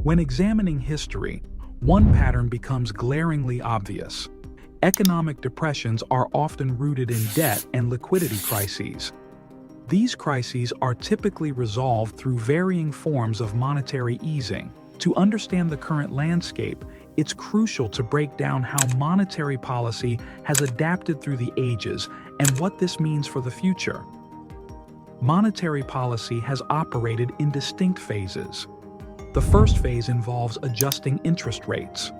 When examining history, one pattern becomes glaringly obvious. Economic depressions are often rooted in debt and liquidity crises. These crises are typically resolved through varying forms of monetary easing. To understand the current landscape, it's crucial to break down how monetary policy has adapted through the ages and what this means for the future. Monetary policy has operated in distinct phases. The first phase involves adjusting interest rates.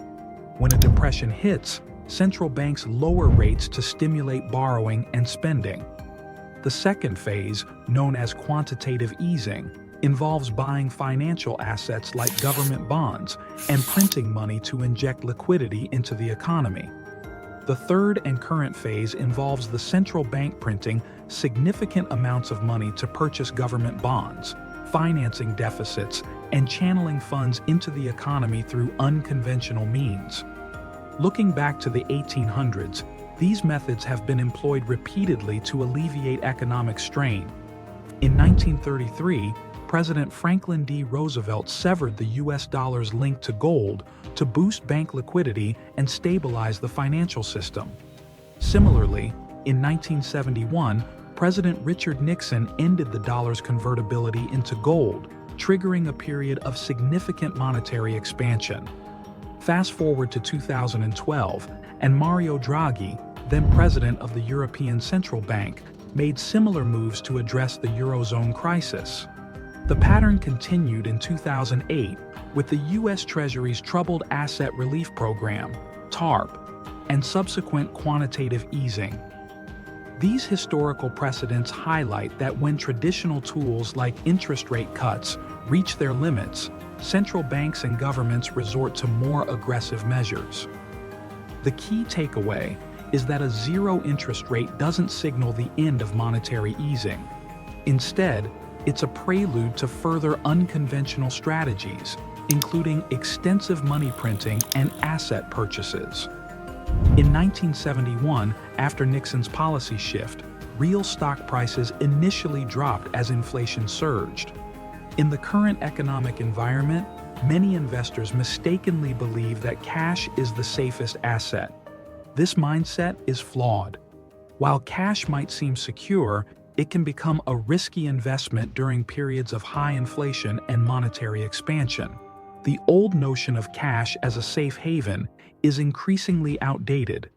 When a depression hits, central banks lower rates to stimulate borrowing and spending. The second phase, known as quantitative easing, involves buying financial assets like government bonds and printing money to inject liquidity into the economy. The third and current phase involves the central bank printing significant amounts of money to purchase government bonds, financing deficits, and channeling funds into the economy through unconventional means. Looking back to the 1800s, these methods have been employed repeatedly to alleviate economic strain. In 1933, President Franklin D. Roosevelt severed the US dollar's link to gold to boost bank liquidity and stabilize the financial system. Similarly, in 1971, President Richard Nixon ended the dollar's convertibility into gold, triggering a period of significant monetary expansion. Fast forward to 2012, and Mario Draghi, then president of the European Central Bank, made similar moves to address the Eurozone crisis. The pattern continued in 2008 with the U.S. Treasury's Troubled Asset Relief Program, TARP, and subsequent quantitative easing. These historical precedents highlight that when traditional tools like interest rate cuts reach their limits, central banks and governments resort to more aggressive measures. The key takeaway is that a zero interest rate doesn't signal the end of monetary easing. Instead, it's a prelude to further unconventional strategies, including extensive money printing and asset purchases. In 1971, after Nixon's policy shift, real stock prices initially dropped as inflation surged. In the current economic environment, many investors mistakenly believe that cash is the safest asset. This mindset is flawed. While cash might seem secure, it can become a risky investment during periods of high inflation and monetary expansion. The old notion of cash as a safe haven is increasingly outdated.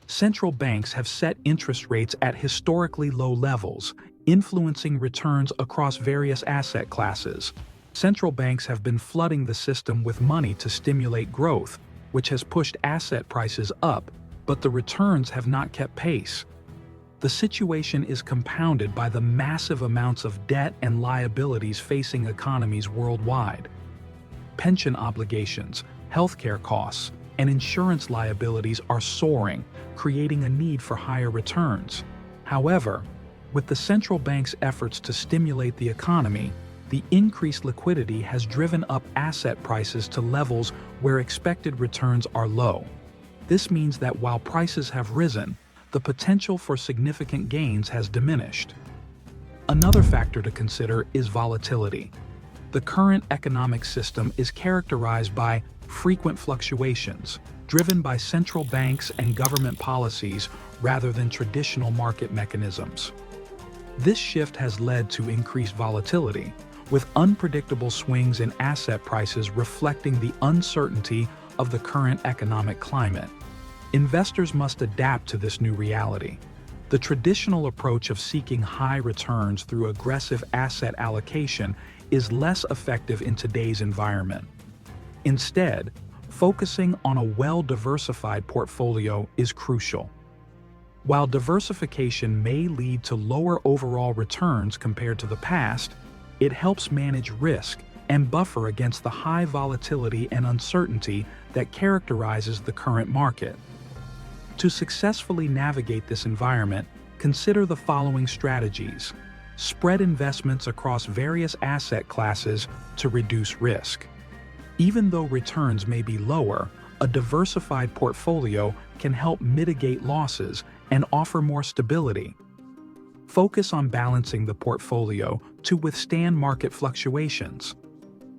Central banks have set interest rates at historically low levels, influencing returns across various asset classes. Central banks have been flooding the system with money to stimulate growth, which has pushed asset prices up, but the returns have not kept pace. The situation is compounded by the massive amounts of debt and liabilities facing economies worldwide. Pension obligations, healthcare costs, and insurance liabilities are soaring, creating a need for higher returns. However, with the central bank's efforts to stimulate the economy, the increased liquidity has driven up asset prices to levels where expected returns are low. This means that while prices have risen, the potential for significant gains has diminished. Another factor to consider is volatility. The current economic system is characterized by frequent fluctuations, driven by central banks and government policies rather than traditional market mechanisms. This shift has led to increased volatility, with unpredictable swings in asset prices reflecting the uncertainty of the current economic climate. Investors must adapt to this new reality. The traditional approach of seeking high returns through aggressive asset allocation is less effective in today's environment. Instead, focusing on a well-diversified portfolio is crucial. While diversification may lead to lower overall returns compared to the past, it helps manage risk and buffer against the high volatility and uncertainty that characterizes the current market. To successfully navigate this environment, consider the following strategies. Spread investments across various asset classes to reduce risk. Even though returns may be lower, a diversified portfolio can help mitigate losses and offer more stability. Focus on balancing the portfolio to withstand market fluctuations.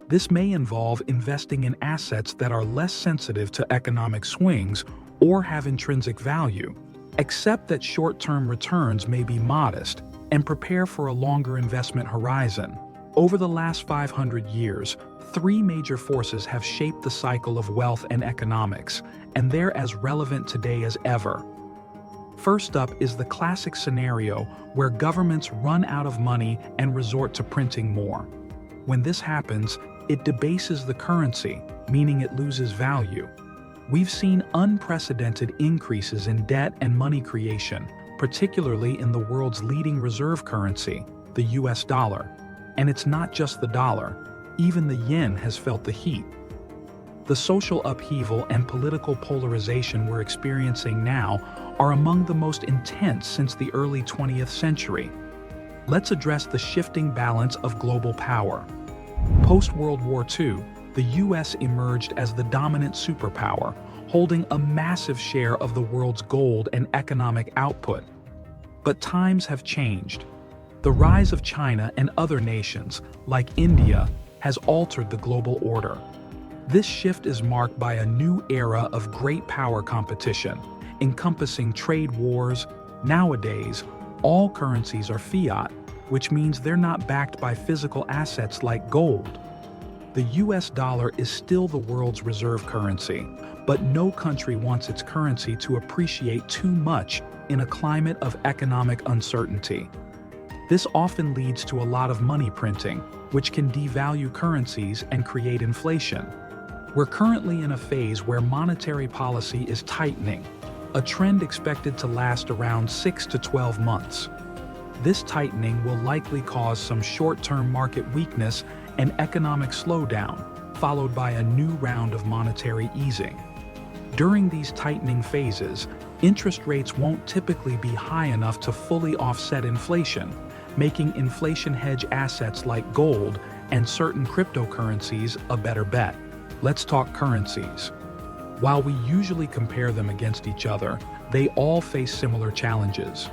This may involve investing in assets that are less sensitive to economic swings or have intrinsic value. Accept that short-term returns may be modest and prepare for a longer investment horizon. Over the last 500 years, three major forces have shaped the cycle of wealth and economics, and they're as relevant today as ever. First up is the classic scenario where governments run out of money and resort to printing more. When this happens, it debases the currency, meaning it loses value. We've seen unprecedented increases in debt and money creation, particularly in the world's leading reserve currency, the US dollar. And it's not just the dollar. Even the yen has felt the heat. The social upheaval and political polarization we're experiencing now are among the most intense since the early 20th century. Let's address the shifting balance of global power. Post-World War II, the US emerged as the dominant superpower, holding a massive share of the world's gold and economic output. But times have changed. The rise of China and other nations, like India, has altered the global order. This shift is marked by a new era of great power competition, encompassing trade wars. Nowadays, all currencies are fiat, which means they're not backed by physical assets like gold. The US dollar is still the world's reserve currency, but no country wants its currency to appreciate too much in a climate of economic uncertainty. This often leads to a lot of money printing, which can devalue currencies and create inflation. We're currently in a phase where monetary policy is tightening, a trend expected to last around 6 to 12 months. This tightening will likely cause some short-term market weakness and economic slowdown, followed by a new round of monetary easing. During these tightening phases, interest rates won't typically be high enough to fully offset inflation, making inflation hedge assets like gold and certain cryptocurrencies a better bet. Let's talk currencies. While we usually compare them against each other, they all face similar challenges.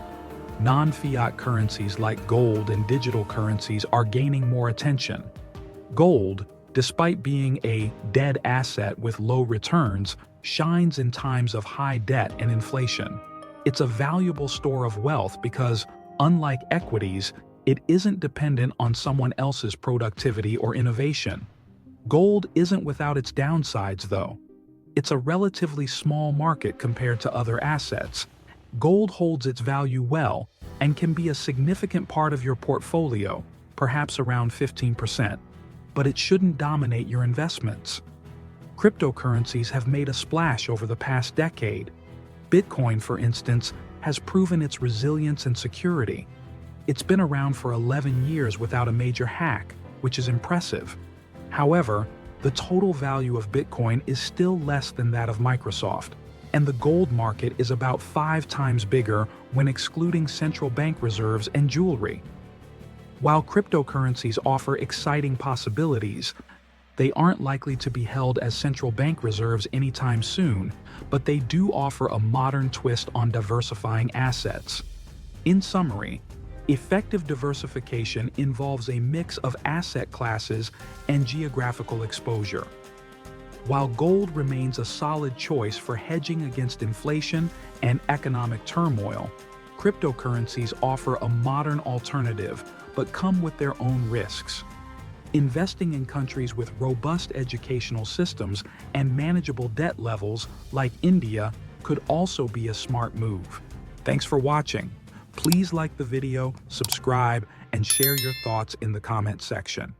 Non-fiat currencies like gold and digital currencies are gaining more attention. Gold, despite being a dead asset with low returns, shines in times of high debt and inflation. It's a valuable store of wealth because, unlike equities, it isn't dependent on someone else's productivity or innovation. Gold isn't without its downsides, though. It's a relatively small market compared to other assets. Gold holds its value well and can be a significant part of your portfolio, perhaps around 15%, but it shouldn't dominate your investments. Cryptocurrencies have made a splash over the past decade. Bitcoin, for instance, has proven its resilience and security. It's been around for 11 years without a major hack, which is impressive. However, the total value of Bitcoin is still less than that of Microsoft, and the gold market is about 5 times bigger when excluding central bank reserves and jewelry. While cryptocurrencies offer exciting possibilities, they aren't likely to be held as central bank reserves anytime soon, but they do offer a modern twist on diversifying assets. In summary, effective diversification involves a mix of asset classes and geographical exposure. While gold remains a solid choice for hedging against inflation and economic turmoil, cryptocurrencies offer a modern alternative but come with their own risks. Investing in countries with robust educational systems and manageable debt levels like India could also be a smart move. Thanks for watching. Please like the video, subscribe, and share your thoughts in the comment section.